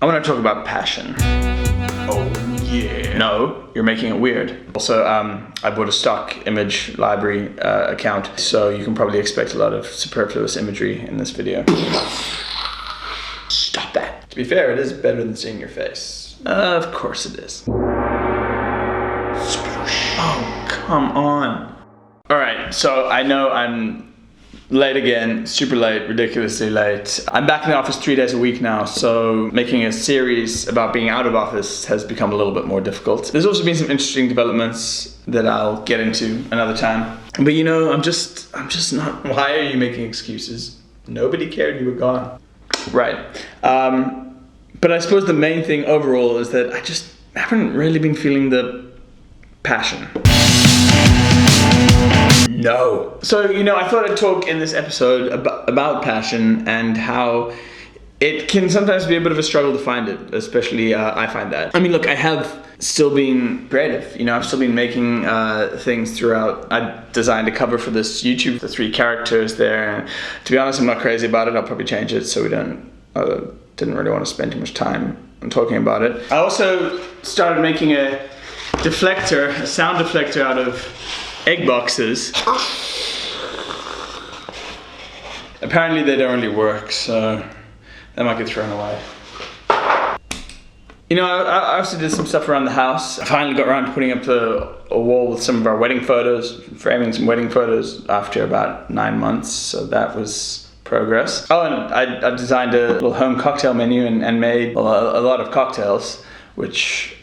I want to talk about passion. Oh yeah. No, you're making it weird. Also, I bought a stock image library account, so you can probably expect a lot of superfluous imagery in this video. Stop that. To be fair, it is better than seeing your face. Of course it is. Oh, come on. All right, so I know I'm late again, super late, ridiculously late. I'm back in the office 3 days a week now, so making a series about being out of office has become a little bit more difficult. There's also been some interesting developments that I'll get into another time. But you know, I'm just not. Why are you making excuses? Nobody cared you were gone. Right. But I suppose the main thing overall is that I just haven't really been feeling the passion. No. So, you know, I thought I'd talk in this episode about passion and how it can sometimes be a bit of a struggle to find it, especially I find that. I mean, look, I have still been creative, you know, I've still been making things throughout. I designed a cover for this YouTube, the 3 characters there. And to be honest, I'm not crazy about it. I'll probably change it so we didn't really want to spend too much time on talking about it. I also started making a deflector, a sound deflector out of egg boxes. Apparently they don't really work, so they might get thrown away. You know, I also did some stuff around the house. I finally got around to putting up a wall with some of our wedding photos, framing some wedding photos after about 9 months, so that was progress. Oh, and I designed a little home cocktail menu and made a lot of cocktails, which,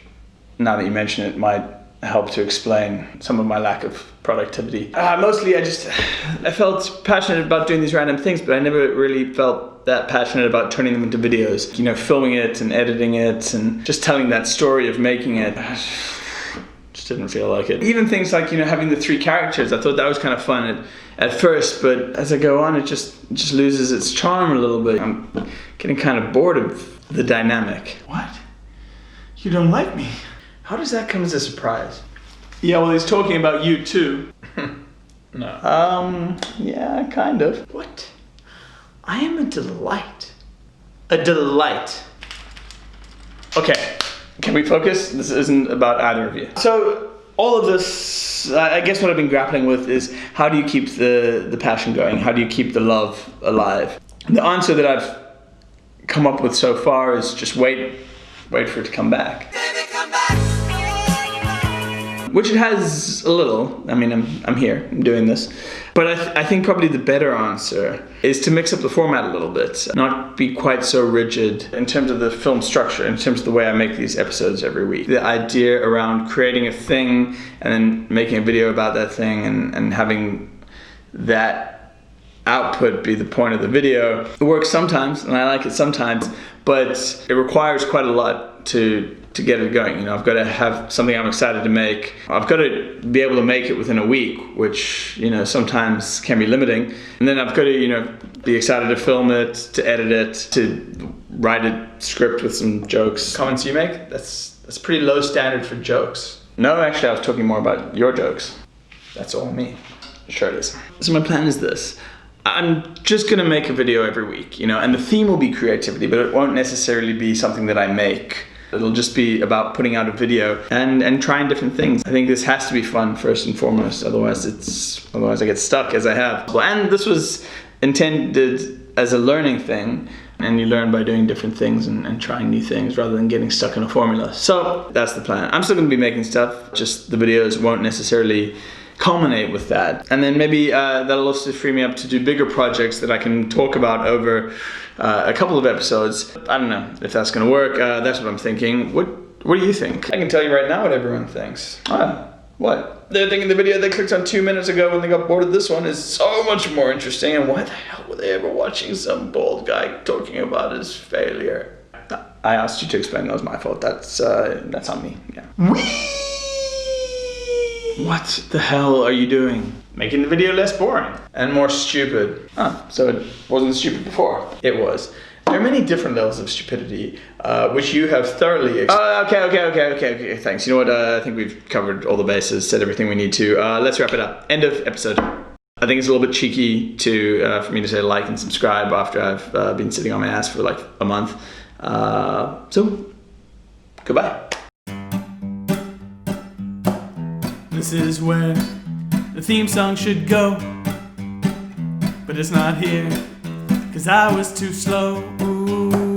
now that you mention it, might help to explain some of my lack of productivity. Mostly I felt passionate about doing these random things, but I never really felt that passionate about turning them into videos. You know, filming it and editing it and just telling that story of making it. Just didn't feel like it. Even things like, you know, having the 3 characters, I thought that was kind of fun at first, but as I go on, it just loses its charm a little bit. I'm getting kind of bored of the dynamic. What? You don't like me? How does that come as a surprise? Yeah, well, he's talking about you too. No. Yeah, kind of. What? I am a delight. A delight. Okay, can we focus? This isn't about either of you. So, all of this, I guess what I've been grappling with is how do you keep the passion going? How do you keep the love alive? The answer that I've come up with so far is just wait for it to come back. Which it has a little. I mean, I'm here, I'm doing this. But I think probably the better answer is to mix up the format a little bit. Not be quite so rigid in terms of the film structure, in terms of the way I make these episodes every week. The idea around creating a thing and then making a video about that thing and having that output be the point of the video. It works sometimes, and I like it sometimes, but it requires quite a lot to get it going. You know, I've got to have something I'm excited to make. I've got to be able to make it within a week, which, you know, sometimes can be limiting. And then I've got to, you know, be excited to film it, to edit it, to write a script with some jokes. Comments you make? That's pretty low standard for jokes. No, actually, I was talking more about your jokes. That's all me. Sure it is. So my plan is this. I'm just gonna make a video every week, you know, and the theme will be creativity, but it won't necessarily be something that I make. It'll just be about putting out a video and trying different things. I think this has to be fun first and foremost, otherwise I get stuck as I have. And this was intended as a learning thing, and you learn by doing different things and trying new things rather than getting stuck in a formula. So that's the plan. I'm still gonna be making stuff, just the videos won't necessarily culminate with that. And then maybe that'll also free me up to do bigger projects that I can talk about over a couple of episodes. I don't know if that's gonna work. That's what I'm thinking. What do you think? I can tell you right now what everyone thinks. What? They're thinking the video they clicked on 2 minutes ago when they got bored of this one is so much more interesting, and why the hell were they ever watching some bald guy talking about his failure? I asked you to explain, that was my fault. That's on me, yeah. What the hell are you doing? Making the video less boring and more stupid. So it wasn't stupid before. It was. There are many different levels of stupidity, which you have thoroughly okay, thanks. You know what, I think we've covered all the bases, said everything we need to. Let's wrap it up. End of episode. I think it's a little bit cheeky for me to say like and subscribe after I've been sitting on my ass for like a month. So, goodbye. This is where the theme song should go, but it's not here, 'cause I was too slow. Ooh.